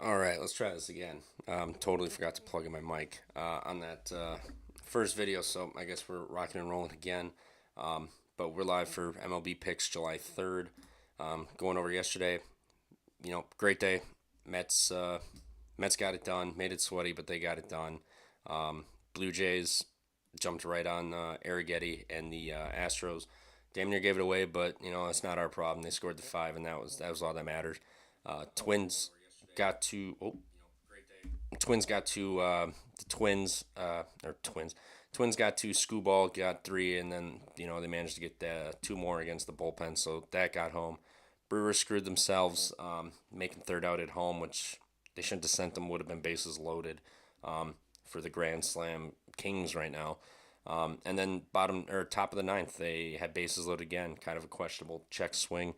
All right, let's try this again. Totally forgot to plug in my mic on that first video, so I guess we're rocking and rolling again. But we're live for MLB Picks July 3rd. Going over yesterday, great day. Mets, Mets got it done, made it sweaty, but they got it done. Blue Jays jumped right on Arrighetti and the Astros. Damn near gave it away, but it's not our problem. They scored the five, and that was all that matters. Twins got to Twins got to the Twins or Twins. Twins got two. Screwball got three, and then they managed to get two more against the bullpen, so that got home. Brewers screwed themselves, making third out at home, which they shouldn't have sent them. Would have been bases loaded for the Grand Slam Kings right now. And then bottom or top of the ninth, they had bases loaded again. Kind of a questionable check swing.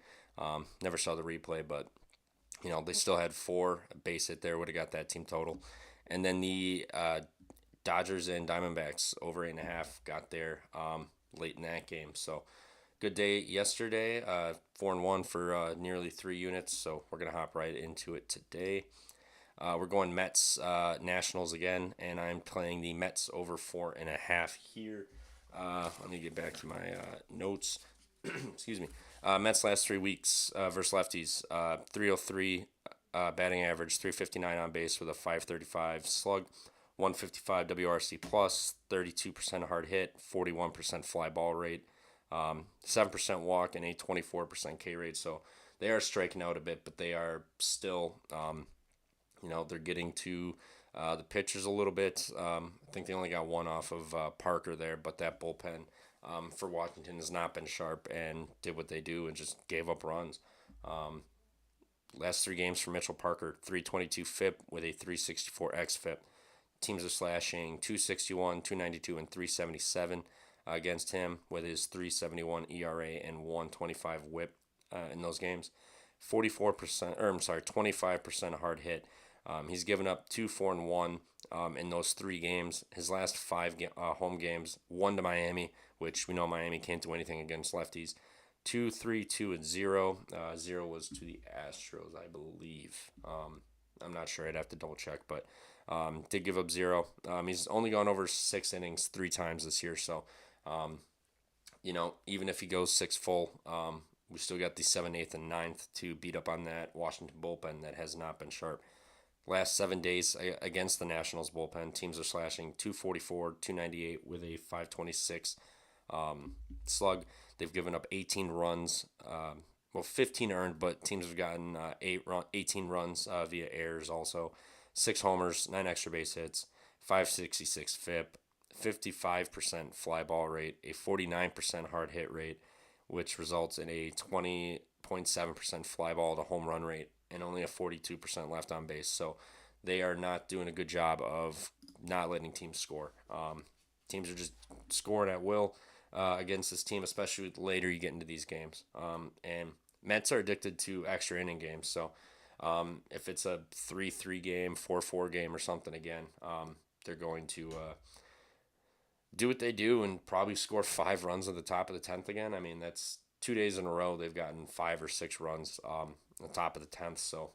Never saw the replay, but they still had four base hit there, would have got that team total. And then the Dodgers and Diamondbacks over 8.5 got there late in that game. So good day yesterday, 4-1 for nearly 3 units. So we're going to hop right into it today. We're going Mets Nationals again, and I'm playing the Mets over 4.5 here. Let me get back to my notes. Excuse me. Mets last 3 weeks versus lefties. 303 batting average, 359 on base with a 535 slug, 155 WRC plus, 32% hard hit, 41% fly ball rate, 7% walk, and a 24% K rate. So they are striking out a bit, but they are still, they're getting to the pitchers a little bit. I think they only got one off of Parker there, but that bullpen for Washington has not been sharp and did what they do and just gave up runs. Last 3 games for Mitchell Parker, 322 FIP with a 364 XFIP. Teams are slashing 261, 292, and 377 against him with his 371 ERA and 125 WHIP in those games. 44%, or I'm sorry, 25% hard hit. He's given up 2, 4, and 1 in those 3 games. His last 5 home games, 1 to Miami, which we know Miami can't do anything against lefties. 2, 3, 2, and 0. 0 was to the Astros, I believe. I'm not sure. I'd have to double check, but did give up 0. He's only gone over 6 innings 3 times this year, so even if he goes 6 full, we still got the 7th, 8th, and 9th to beat up on that Washington bullpen that has not been sharp. Last 7 days against the Nationals bullpen, teams are slashing 244, 298 with a 526 slug. They've given up 18 runs, 15 earned, but teams have gotten 18 runs via errors also. 6 homers, 9 extra base hits, 566 FIP, 55% fly ball rate, a 49% hard hit rate, which results in a 20.7% fly ball to home run rate and only a 42% left on base. So they are not doing a good job of not letting teams score. Teams are just scoring at will against this team, especially later you get into these games. And Mets are addicted to extra inning games. So if it's a 3-3 game, 4-4 game or something again, they're going to do what they do and probably score 5 runs at the top of the 10th again. I mean, that's 2 days in a row they've gotten 5 or 6 runs at the top of the 10th. So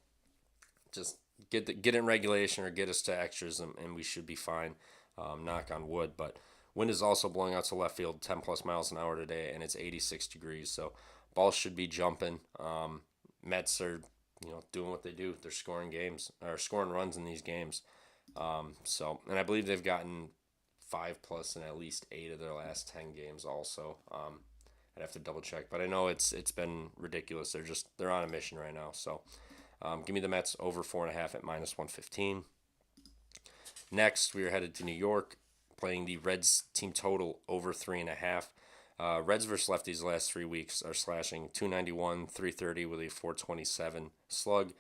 just get in regulation or get us to extras and we should be fine. Knock on wood. But wind is also blowing out to left field 10 plus miles an hour today, and it's 86 degrees. So balls should be jumping. Mets are doing what they do. They're scoring games or scoring runs in these games. And I believe they've gotten 5 plus in at least 8 of their last 10 games also. I'd have to double check, but I know it's been ridiculous. They're on a mission right now. So give me the Mets over 4.5 at -115. Next, we are headed to New York, playing the Reds team total over 3.5. Reds versus lefties the last 3 weeks are slashing 291, 330 with a 427 slug,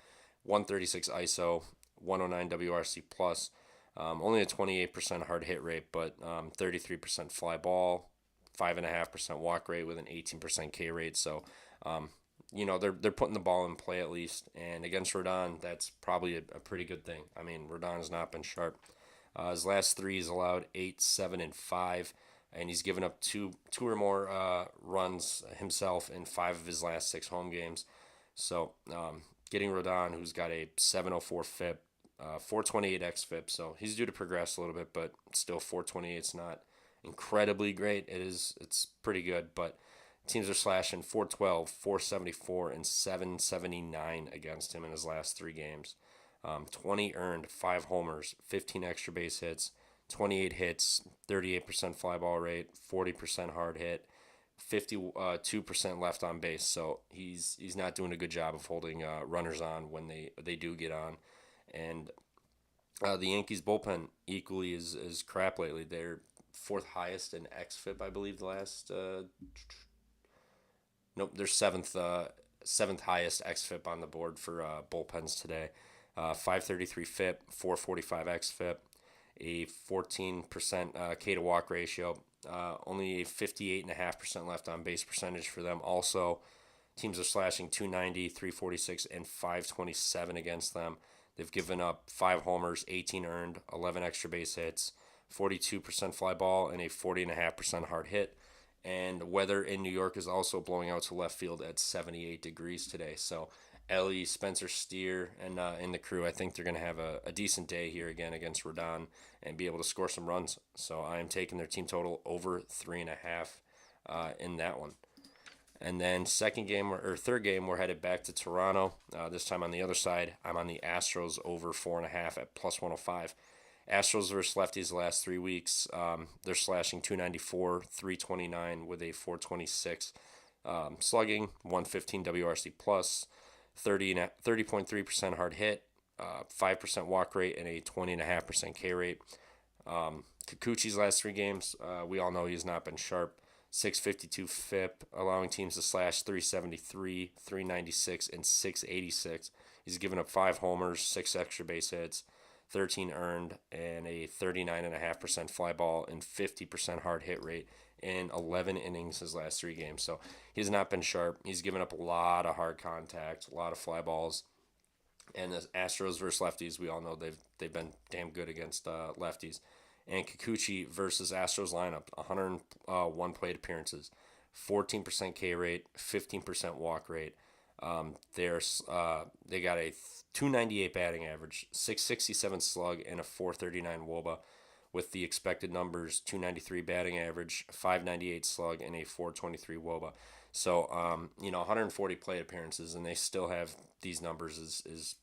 136 ISO, 109 WRC plus. Only a 28% hard hit rate, but 33% fly ball, 5.5% walk rate with an 18% K rate. So, they're putting the ball in play at least. And against Rodon, that's probably a pretty good thing. I mean, Rodon has not been sharp. His last 3 he's allowed 8, 7, and 5, and he's given up two or more runs himself in 5 of his last 6 home games. So getting Rodon, who's got a 704 FIP, 428 xFIP, so he's due to progress a little bit, but still 428 is not incredibly great. It's pretty good, but teams are slashing 412, 474, and 779 against him in his last 3 games. 20 earned, 5 homers, 15 extra base hits, 28 hits, 38% fly ball rate, 40% hard hit, 52% left on base. So he's not doing a good job of holding runners on when they do get on. And the Yankees bullpen equally is crap lately. They're fourth highest in xFIP, I believe. The last nope, they're seventh highest xFIP on the board for bullpens today. 533 FIP, 445 xFIP, a 14% K to walk ratio. Only a 58.5% left on base percentage for them. Also, teams are slashing 290, 346, and 527 against them. They've given up 5 homers, 18 earned, 11 extra base hits, 42% fly ball, and a 40.5% hard hit. And weather in New York is also blowing out to left field at 78 degrees today. So Ellie, Spencer Steer, and the crew, I think they're going to have a decent day here again against Rodon and be able to score some runs. So I am taking their team total over 3.5 in that one. And then third game, we're headed back to Toronto. This time on the other side, I'm on the Astros over 4.5 at plus 105. Astros versus lefties the last 3 weeks. They're slashing 294, 329 with a 426 slugging, 115 WRC plus, 30.3% hard hit, 5% walk rate, and a 20.5% K rate. Kikuchi's last 3 games, we all know he's not been sharp. 652 FIP, allowing teams to slash 373, 396, and 686. He's given up 5 homers, 6 extra base hits, 13 earned, and a 39.5% fly ball and 50% hard hit rate in 11 innings his last 3 games. So he's not been sharp. He's given up a lot of hard contact, a lot of fly balls. And the Astros versus lefties, we all know they've been damn good against lefties. And Kikuchi versus Astros lineup, 101 plate appearances, 14% K rate, 15% walk rate. They got a 298 batting average, 667 slug, and a 439 WOBA, with the expected numbers 293 batting average, 598 slug, and a 423 WOBA. So 140 plate appearances, and they still have these numbers is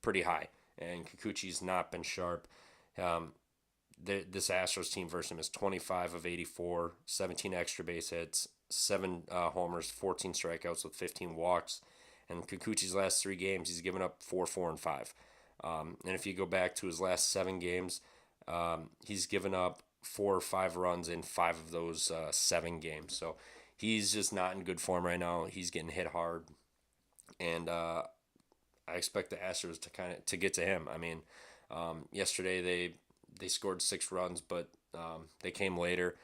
pretty high. And Kikuchi's not been sharp. This Astros team versus him is 25 of 84, 17 extra base hits, 7 homers, 14 strikeouts with 15 walks. And Kikuchi's last 3 games, he's given up 4, 4, and 5. And if you go back to his last 7 games, he's given up 4 or 5 runs in 5 of those 7 games. So he's just not in good form right now. He's getting hit hard, and I expect the Astros to get to him. I mean, yesterday they scored 6 runs, but they came later.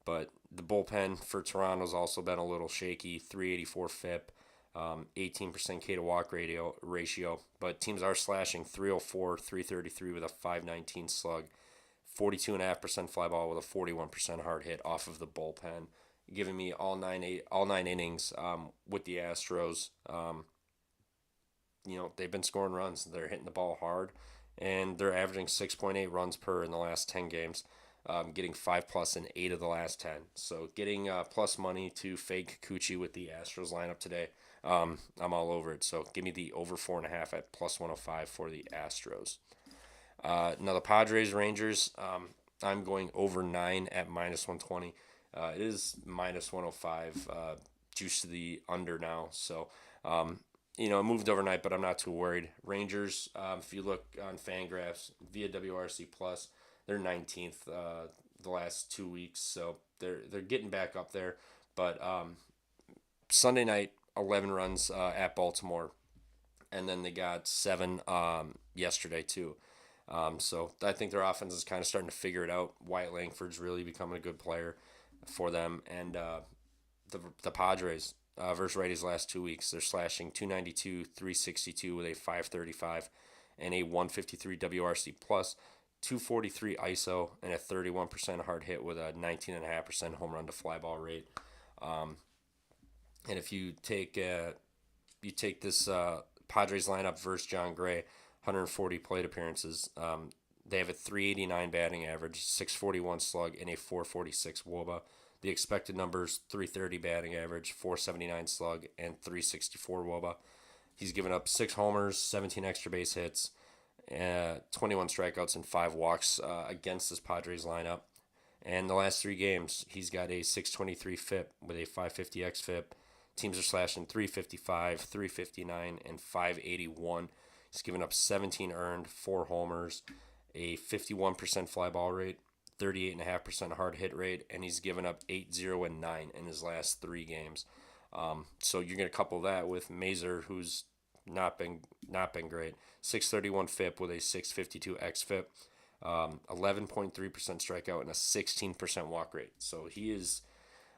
But the bullpen for Toronto's also been a little shaky. 384 FIP, 18% K to walk ratio. But teams are slashing 304, 333 with a 519 slug, 42.5% fly ball with a 41% hard hit off of the bullpen, giving me all nine innings with the Astros. They've been scoring runs. They're hitting the ball hard, and they're averaging 6.8 runs per in the last 10 games, getting 5+ in 8 of the last 10. So getting plus money to fade Kikuchi with the Astros lineup today, I'm all over it. So give me the over 4.5 at plus 105 for the Astros. Now the Padres Rangers, I'm going over 9 at minus 120. It is minus 105, juice to the under now. So, it moved overnight, but I'm not too worried. Rangers, if you look on Fangraphs via WRC Plus, they're 19th the last 2 weeks, so they're getting back up there. But Sunday night, 11 runs at Baltimore, and then they got 7 yesterday too. So I think their offense is kind of starting to figure it out. Wyatt Langford's really becoming a good player for them, and the Padres versus righties last 2 weeks, they're slashing 292, 362 with a 535 and a 153 WRC plus, 243 ISO, and a 31% hard hit with a 19.5% home run to fly ball rate. And if you take this Padres lineup versus John Gray, 140 plate appearances. They have a 389 batting average, 641 slug, and a 446 WOBA. The expected numbers: 330 batting average, 479 slug, and 364 WOBA. He's given up 6 homers, 17 extra base hits, 21 strikeouts, and 5 walks against this Padres lineup. And the last 3 games, he's got a 623 FIP with a 550 xFIP. Teams are slashing 355, 359, and 581. He's given up 17 earned, 4 homers, a 51% fly ball rate, 38.5% hard hit rate, and he's given up 8, 0, and 9 in his last 3 games. So you're going to couple that with Mazer, who's not been great. 631 FIP with a 652 xFIP, 11.3% strikeout, and a 16% walk rate. So he is,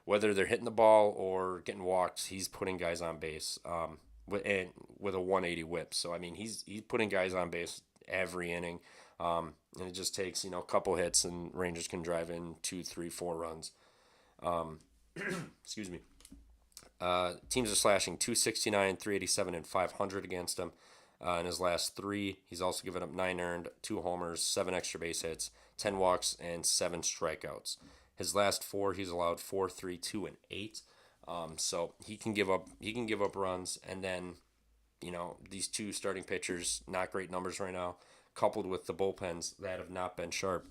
whether they're hitting the ball or getting walked, he's putting guys on base with a 180 whip. So I mean, he's putting guys on base every inning. And it just takes, a couple hits and Rangers can drive in 2, 3, 4 runs. Excuse me. Teams are slashing 269, 387, and 500 against him. In his last 3, he's also given up 9 earned, 2 homers, 7 extra base hits, 10 walks, and 7 strikeouts. His last 4, he's allowed 4, 3, 2, and 8. So he can give up runs, and then, these 2 starting pitchers, not great numbers right now, coupled with the bullpens that have not been sharp.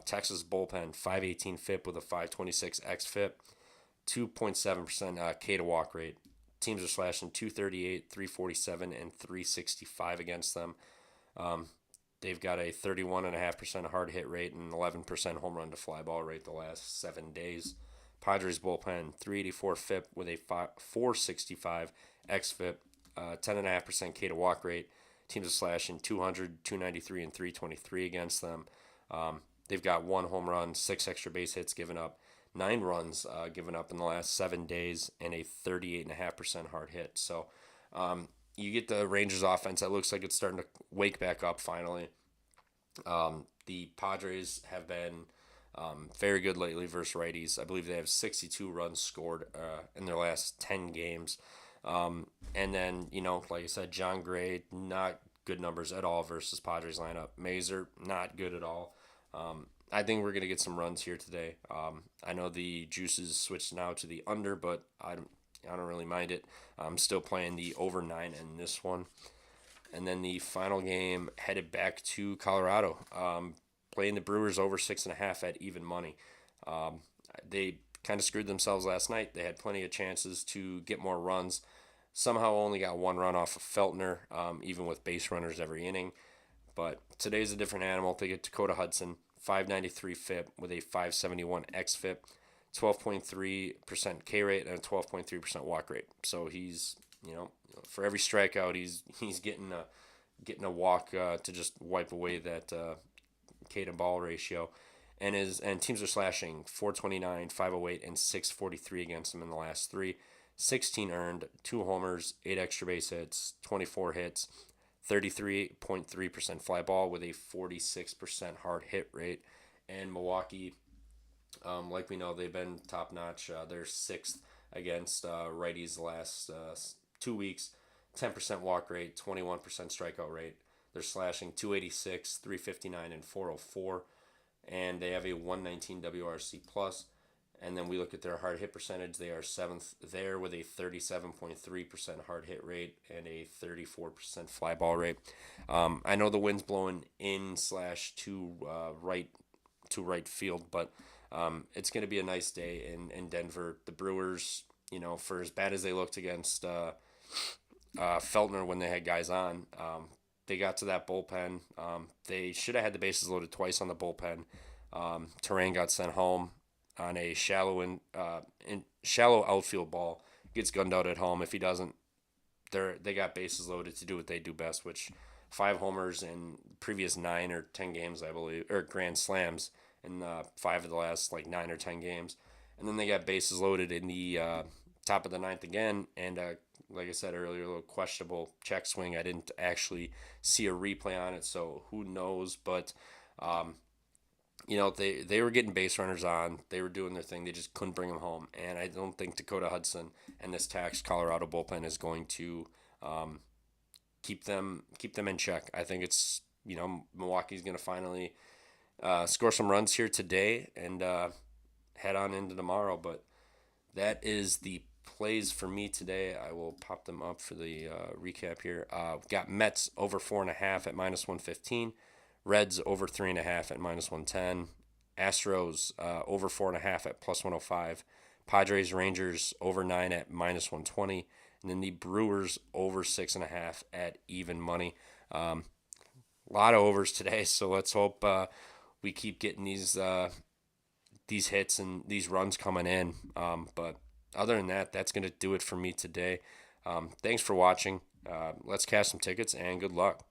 Texas bullpen, 518 FIP with a 526 xFIP, 2.7% K to walk rate. Teams are slashing 238, 347, and 365 against them. They've got a 31.5% hard hit rate and 11% home run to fly ball rate the last 7 days. Padres bullpen, 384 FIP with a 465 xFIP, 10.5% K to walk rate. Teams are slashing 200, 293, and 323 against them. They've got 1 home run, 6 extra base hits given up, 9 runs given up in the last 7 days, and a 38.5% hard hit. So you get the Rangers offense that looks like it's starting to wake back up finally. The Padres have been very good lately versus righties. I believe they have 62 runs scored in their last 10 games. And then, like I said, John Gray, not good numbers at all versus Padres lineup. Mazer, not good at all. I think we're going to get some runs here today. I know the juices switched now to the under, but I don't really mind it. I'm still playing the over 9 in this one. And then the final game headed back to Colorado, playing the Brewers over 6.5 at even money. They kind of screwed themselves last night. They had plenty of chances to get more runs. Somehow only got 1 run off of Feltner, even with base runners every inning. But today's a different animal. They get Dakota Hudson, 593 FIP with a 571 xFIP, 12.3% K rate, and a 12.3% walk rate. So he's, for every strikeout, he's getting a walk to just wipe away that K to ball ratio. And teams are slashing 429, 508, and 643 against him in the last 3. 16 earned, 2 homers, 8 extra base hits, 24 hits, 33.3% fly ball with a 46% hard hit rate. And Milwaukee, like we know, they've been top notch. They're 6th against righties the last 2 weeks. 10% walk rate, 21% strikeout rate. They're slashing 286, 359, and 404. And they have a 119 WRC plus. And then we look at their hard hit percentage. They are 7th there with a 37.3% hard hit rate and a 34% fly ball rate. I know the wind's blowing in / to right field, but it's going to be a nice day in Denver. The Brewers, for as bad as they looked against Feltner when they had guys on, they got to that bullpen. They should have had the bases loaded twice on the bullpen. Terrain got sent home on a shallow outfield ball, gets gunned out at home. If he doesn't, they got bases loaded to do what they do best, which 5 homers in previous 9 or 10 games, I believe, or grand slams in 5 of the last 9 or 10 games. And then they got bases loaded in the top of the 9th again, and like I said earlier, a little questionable check swing. I didn't actually see a replay on it, so who knows, but they were getting base runners on. They were doing their thing. They just couldn't bring them home. And I don't think Dakota Hudson and this taxed Colorado bullpen is going to keep them in check. I think it's Milwaukee's going to finally score some runs here today and head on into tomorrow. But that is the plays for me today. I will pop them up for the recap here. We've got Mets over 4.5 at -115. Reds over 3.5 at -110. Astros over 4.5 at +105. Padres Rangers over 9 at -120. And then the Brewers over 6.5 at even money. A lot of overs today, so let's hope we keep getting these hits and these runs coming in. But other than that, that's going to do it for me today. Thanks for watching. Let's cash some tickets and good luck.